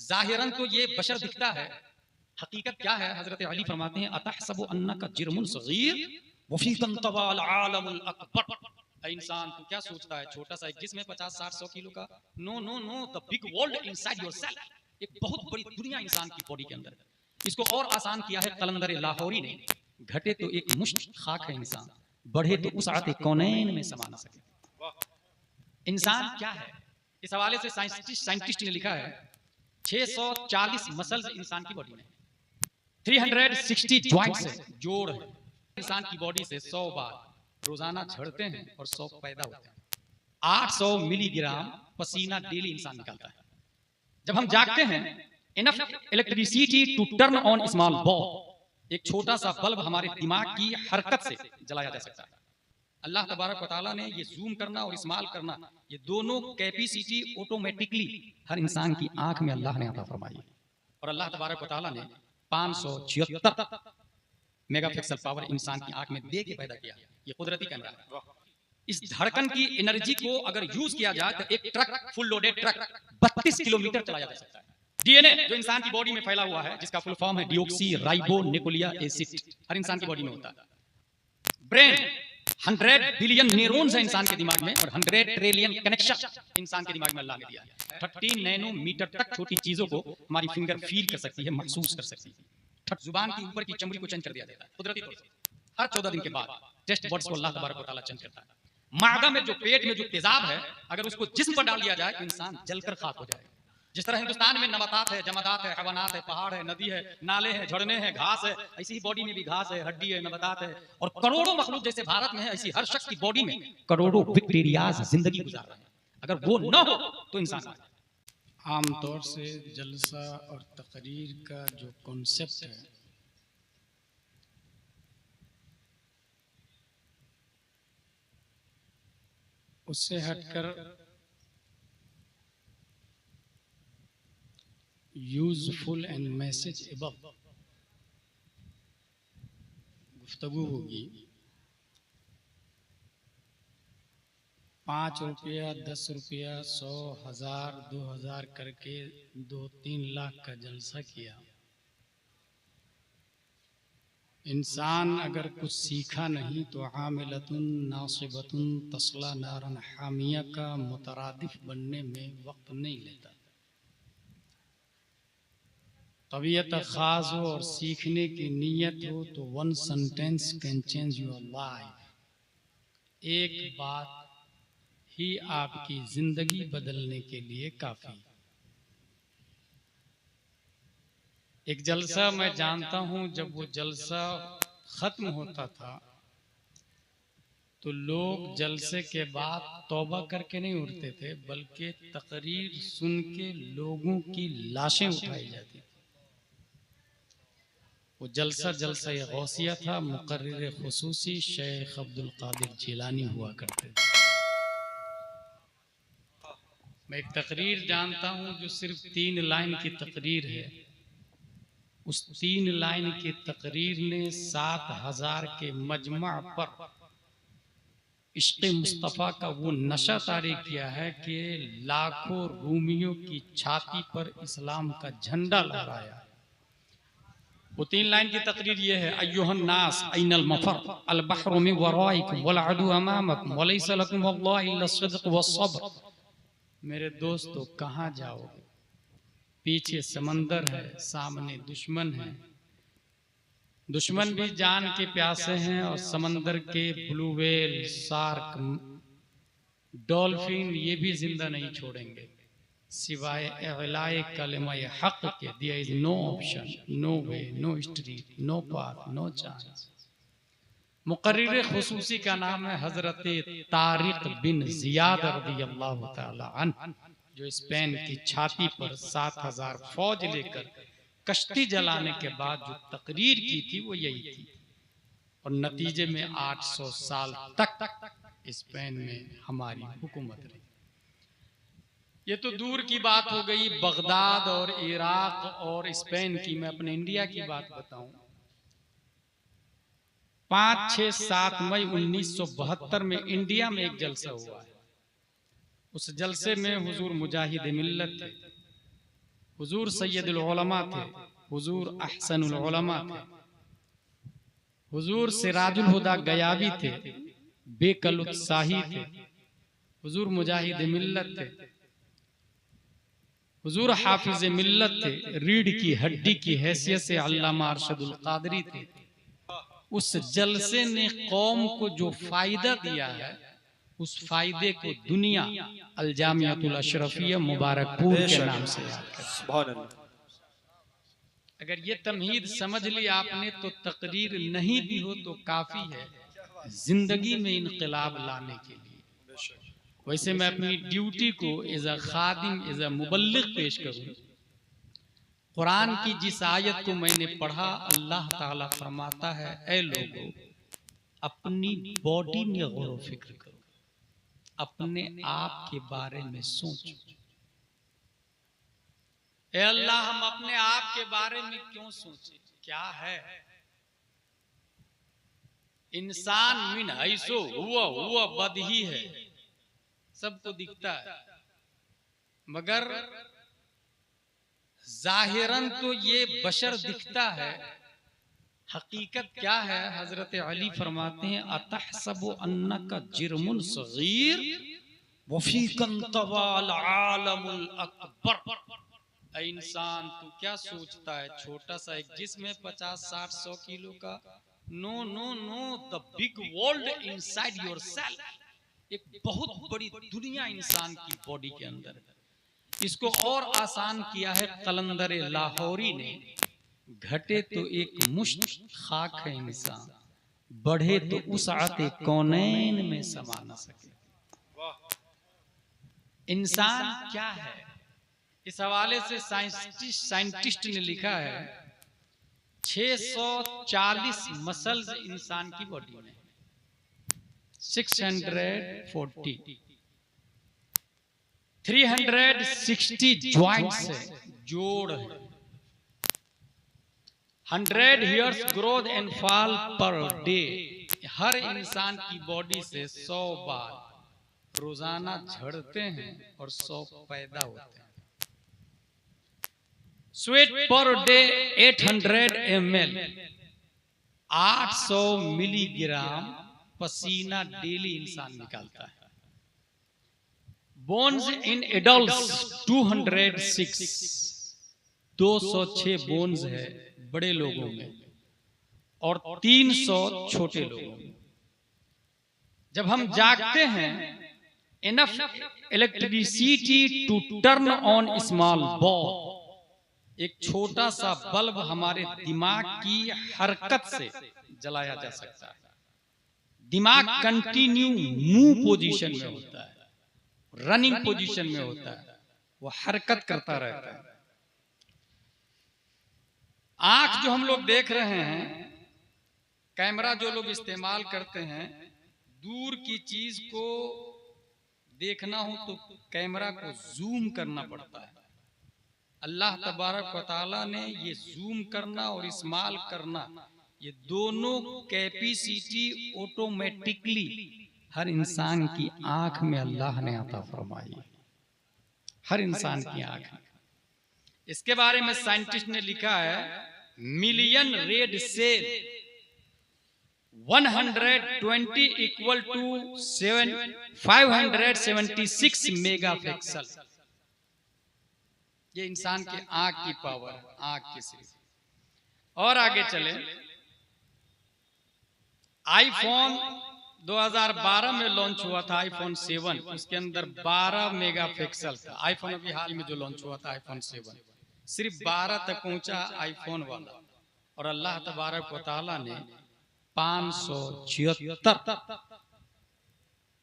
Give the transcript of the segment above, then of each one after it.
जाहिरन तो ये बशर दिखता है, हकीकत क्या है? हजरत अली फरमाते हैं अतहसबु अन्नका जिर्मुन सगीर व फीकम तवाल आलमुल अकबर। इंसान तू क्या सोचता है छोटा सा एक जिस्म है 50-60-100 किलो का? No no no, the big world inside yourself. एक बहुत बड़ी दुनिया इंसान की बॉडी के अंदर है। इसको और आसान किया है कलंदर लाहौरी ने। घटे तो एक मुश्त खाक है इंसान, बढ़े तो उस आते कौनैन में समा ना सके। इंसान क्या है? इस हवाले से साइंटिस्ट ने लिखा है 640 मसल्स इंसान की बॉडी में, 360 जॉइंट्स है, जोड़ है। इंसान की बॉडी से 100 बार रोजाना झड़ते हैं और 100 पैदा होते हैं। 800 मिलीग्राम पसीना डेली इंसान निकालता है। जब हम जागते हैं, enough electricity to turn on small bulb, एक छोटा सा बल्ब हमारे दिमाग की हरकत से जलाया जा सकता है। अल्लाह तबारक व तआला ने ये जूम करना और इस्तेमाल करना, ये दोनों कैपेसिटी ऑटोमेटिकली हर इंसान की आंख में अल्लाह ने अता फरमाई। और अल्लाह तबारक व तआला ने 576 मेगापिक्सल पावर इंसान की आंख में दे के पैदा किया। ये कुदरती कैमरा है। इस धड़कन की एनर्जी को अगर यूज किया जाए तो एक truck, full loaded truck 32 kilometre चलाया जा सकता है। डीएनए जो इंसान की बॉडी में फैला हुआ है, जिसका फुल फॉर्म है डिओक्सी राइबो न्यूक्लिया एसिड, हर इंसान की बॉडी में होता है। ब्रेन 100 बिलियन न्यूरॉन्स है इंसान के दिमाग में और 100 ट्रिलियन कनेक्शन इंसान के दिमाग में अल्लाह ने दिया है। 30 नैनोमीटर तक छोटी चीजों को हमारी फिंगर फील कर सकती है, महसूस कर सकती है। जुबान की ऊपर की चमड़ी को चेंज कर दिया जाता है कुदरती तौर से। हर 14 दिन के बाद टेस्ट बर्ड्स को अल्लाह तबारक व तआला चेंज करता है। मादा में जो पेट में जो तेजाब है, अगर उसको जिस्म पर डाल दिया जाए तो इंसान जलकर खाक हो जाएगा। जिस तरह हिंदुस्तान में नबातात है, जमादात है, हैवानात है, पहाड़ है, नदी है, नाले हैं, झरने हैं, घास है, ऐसी ही बॉडी में भी घास है, हड्डी है, नबातात है और करोड़ों मखलूक जैसे भारत में है, ऐसी हर शख्स की बॉडी में करोड़ों बैक्टीरियाज जिंदगी गुजार रहे हैं। अगर वो न हो तो इंसान आमतौर से जलसा और तकरीर का जो कॉन्सेप्ट है, उससे हटकर यूजफुल एंड मैसेज एबव गुफ्तगू होगी। 5 रुपया, 10 रुपया, 100, 1000, 2000 करके 2-3 लाख का जलसा किया। इंसान अगर कुछ सीखा नहीं तो आमिलतुन नासिबतुन तस्ला नारन हामिया का मुतरादिफ बनने में वक्त नहीं लेता। तबीयत खास हो और सीखने की नीयत हो तो 1 sentence can change your life. एक बात ही आपकी जिंदगी बदलने के लिए काफी। एक जलसा मैं जानता हूं, जब वो जलसा खत्म होता था तो लोग जलसे के बाद तौबा करके नहीं उठते थे, बल्कि तकरीर सुन के लोगों की लाशें उठाई जाती थी। वो जलसा गौसिया था। मुकर्रिर खुसूसी शेख अब्दुल कादिर जिलानी हुआ करते थे। मैं एक तकरीर जानता हूं जो सिर्फ 3 लाइन की तकरीर है। उस 3 लाइन की तकरीर ने 7000 के मजमा पर इश्क़ मुस्तफ़ा का वो नशा तारी किया है कि लाखों रूमियों की छाती पर इस्लाम का झंडा लहराया। वो 3 लाइन की तकरीर ये है, अय्युहन नास ऐनल मफर अल बहरु मिन वराइकुम वल अदु अमामकुम व लैसा लकुम वल्लाहि इल्ला सिद्क़ व सब्र। मेरे दोस्तों, कहाँ जाओगे? पीछे समंदर है, सामने दुश्मन है। दुश्मन भी जान के प्यासे हैं और समंदर के ब्लू व्हेल, शार्क, डॉल्फिन ये भी जिंदा नहीं छोड़ेंगे सिवाय इलाए कलमा हक के। There is no option, no way, no street, no path, no chance. मुकर्रिर खुसूसी का नाम है हजरत तारिक बिन जियाद रज़ियल्लाहु ताला अन्हु, जो स्पेन की छाती पर 7000 फौज लेकर कश्ती जलाने के बाद जो तकरीर की थी वो यही थी। और नतीजे में 800 साल तक स्पेन में हमारी हुकूमत रही। ये तो दूर की बात हो गई, बगदाद और इराक और स्पेन की। मैं अपने इंडिया की बात बताऊं, 5, 6, 7 मई 1972 में इंडिया में एक जलसा हुआ है। उस जलसे में हुजूर मुजाहिद मिल्लत थे। हुजूर सैयदुल उलमा थे, हुजूर अहसनुल उलमा थे, हुजूर सिराजुल हुदा गयाबी थे, बेकलुत शाही थे, हुजूर मुजाहिद मिल्लत थे, हुजूर हाफिज मिल्लत थे, रीढ़ की हड्डी की हैसियत से अल्लामा अरशदुल कादरी थे। उस जलसे ने कौम को जो फायदा दिया है, उस फायदे को दुनिया अल-जामियातुल अशरफिया मुबारकपुर के नाम से याद करती है। अगर ये तमहीद समझ ली आपने तो तकरीर नहीं भी हो तो काफी है जिंदगी में इनकलाब लाने के लिए। वैसे मैं अपनी ड्यूटी को as a Khadim, as a मुबल्लिग पेश करूं। कुरान की जिस आयत को मैंने पढ़ा, अल्लाह ताला फरमाता है, ऐ लोगों, अपनी बॉडी में गौर फिक्र करो, अपने आप के बारे में सोचो। ए अल्लाह, हम अपने आप के बारे में क्यों सोचें? क्या है इंसान? मिन ऐसो हुआ बद ही है, सबको दिखता है, मगर जाहिरन तो ये बशर दिखता है, हकीकत क्या है? हजरत अली फरमाते हैं, अतहसबु अन्नका जिर्मुन सगीर वफीकन तवाल आलमुल अकबर। इंसान तू क्या सोचता है, छोटा सा एक जिस्म है 50-60-100 किलो का? No no no, the big world inside yourself. एक बहुत बड़ी दुनिया इंसान की बॉडी के अंदर है। इसको और आसान किया है कलंदर लाहौरी ने, घटे तो एक मुश्त खाक है इंसान, बढ़े तो उस आते कौनैन में समा न सके। इंसान क्या है? इस हवाले से साइंटिस्ट ने लिखा है 640 मसल्स इंसान की बॉडी में, 640, 360 जॉइंट्स है, जोड़ है, 100 hairs growth and fall per day. हर इंसान की बॉडी से 100 बाल रोजाना झड़ते हैं और 100 पैदा होते हैं। Sweat per day 800 ml, 800 milligram पसीना डेली इंसान निकालता है। बोन्स इन एडल्ट्स 206, 206 बोन्स है बड़े लोगों में और 300 छोटे लोगों में। जब हम जागते हैं, enough electricity to turn on small bulb, एक छोटा सा बल्ब हमारे दिमाग की हरकत से जलाया जा सकता है। दिमाग कंटिन्यू मूव पोजीशन में होता है, रनिंग पोजीशन में होता है, वो हरकत करता रहता है। आंख जो हम लोग देख रहे हैं, कैमरा जो लोग इस्तेमाल करते हैं, दूर की चीज को देखना हो तो कैमरा को जूम करना पड़ता है। अल्लाह तबारक व तआला ने ये जूम करना और इस्तेमाल करना, ये दोनों कैपेसिटी ऑटोमेटिकली हर इंसान की आंख में अल्लाह ने अता फरमाई, हर इंसान की आंख में। इसके बारे में साइंटिस्ट ने लिखा है, million red cell 120 equal to 576 megapixel. ये इंसान के आंख की पावर, आंख की सिर्फ। और आगे चले, आईफोन 2012 में लॉन्च हुआ था, आईफोन 7, उसके अंदर 12 मेगापिक्सल था। आईफोन अभी हाल में जो लॉन्च हुआ था, आईफोन 7, सिर्फ 12 तक पहुंचा आईफोन वाला। और अल्लाह तबारक व तआला ने 576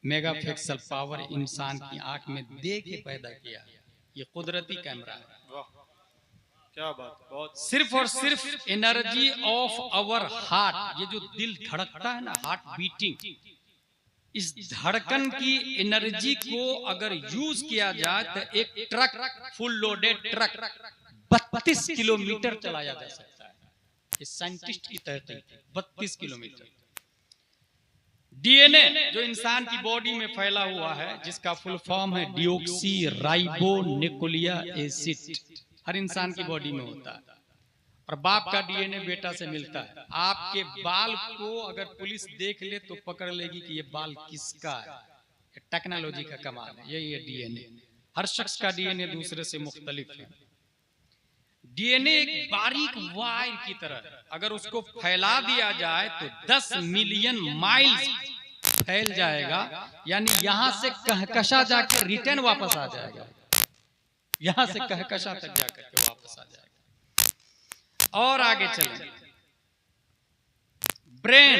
मेगापिक्सल पावर इंसान की आंख में दे के पैदा किया। ये कुदरती कैमरा है। क्या बात, बहुत। सिर्फ और सिर्फ एनर्जी ऑफ आवर हार्ट, ये जो दिल धड़कता है ना, हार्ट बीटिंग, इस धड़कन की एनर्जी को अगर यूज किया जाए तो एक truck, full loaded truck 32 kilometre चलाया जा सकता है। ये साइंटिस्ट की तहकीक, 32 किलोमीटर। डीएनए जो इंसान की बॉडी में फैला हुआ है, जिसका फुल फॉर्म है डिऑक्सी राइबो न्यूक्लिक एसिड, हर इंसान की बॉडी में होता है, और बाप का डीएनए बेटा से मिलता है। आपके बाल को अगर पुलिस देख ले तो पकड़ लेगी कि ये बाल किसका है। टेक्नोलॉजी का कमाल है, यही है डीएनए। हर शख्स का डीएनए दूसरे से मुख्तलिफ है। डीएनए एक बारीक वायर की तरह है, अगर उसको फैला दिया जाए तो 10 मिलियन माइल्स फैल जाएगा, यानी यहां से कहकशा जाकर रिटर्न वापस आ जाएगा, यहां से कहकशा तक जाकर के वापस आ जाएगा। और आगे चलें, ब्रेन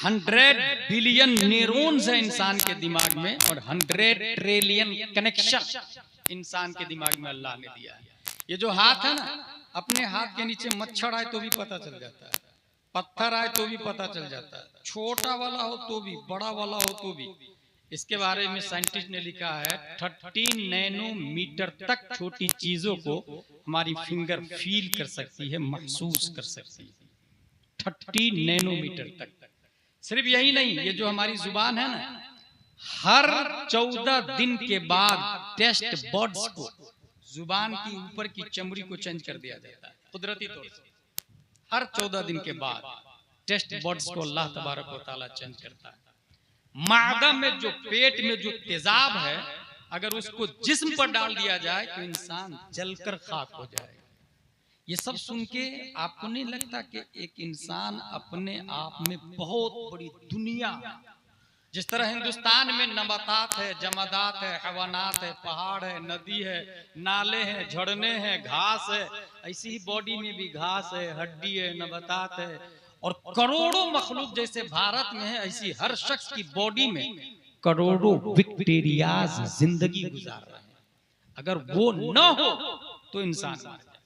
100 बिलियन न्यूरॉन्स है इंसान के दिमाग में, और 100 ट्रिलियन कनेक्शन इंसान के दिमाग में अल्लाह ने दिया है। ये जो हाथ है ना, अपने हाथ के नीचे मच्छर आए तो भी पता चल जाता है, पत्थर आए तो भी पता चल जाता है, छोटा वाला हो तो भी, बड़ा वाला हो तो भी। इसके बारे में साइंटिस्ट ने लिखा है 13 नैनोमीटर तक छोटी चीजों को हमारी फिंगर फील कर सकती है, महसूस कर सकती है, 30 नैनोमीटर तक। सिर्फ यही नहीं, ये जो हमारी जुबान है ना, हर 14 दिन के बाद टेस्ट बर्ड्स को, जुबान की ऊपर की चमड़ी को चेंज कर दिया जाता है कुदरती तौर से। हर 14 दिन के बाद टेस्ट बर्ड्स को अल्लाह तबारक व तआला चेंज करता है। मादा में जो, पेट में जो तेजाब है, अगर उसको जिस्म पर डाल दिया जाए तो इंसान जलकर खाक हो जाएगा। ये सब सुन के आपको नहीं लगता कि एक इंसान अपने आप में बहुत बड़ी दुनिया, जिस तरह हिंदुस्तान में नबातात है, जमादात है, हैवानात है, पहाड़ है, नदी है, नाले हैं, झरने हैं, घास है, ऐसी ही बॉडी में भी घास है, हड्डी है, नबातात है, और करोड़ों मखलूक जैसे भारत में है, ऐसी हर शख्स की बॉडी में करोड़ों बैक्टीरियाज जिंदगी गुजार रहे हैं। अगर वो न हो तो इंसान मर जाए।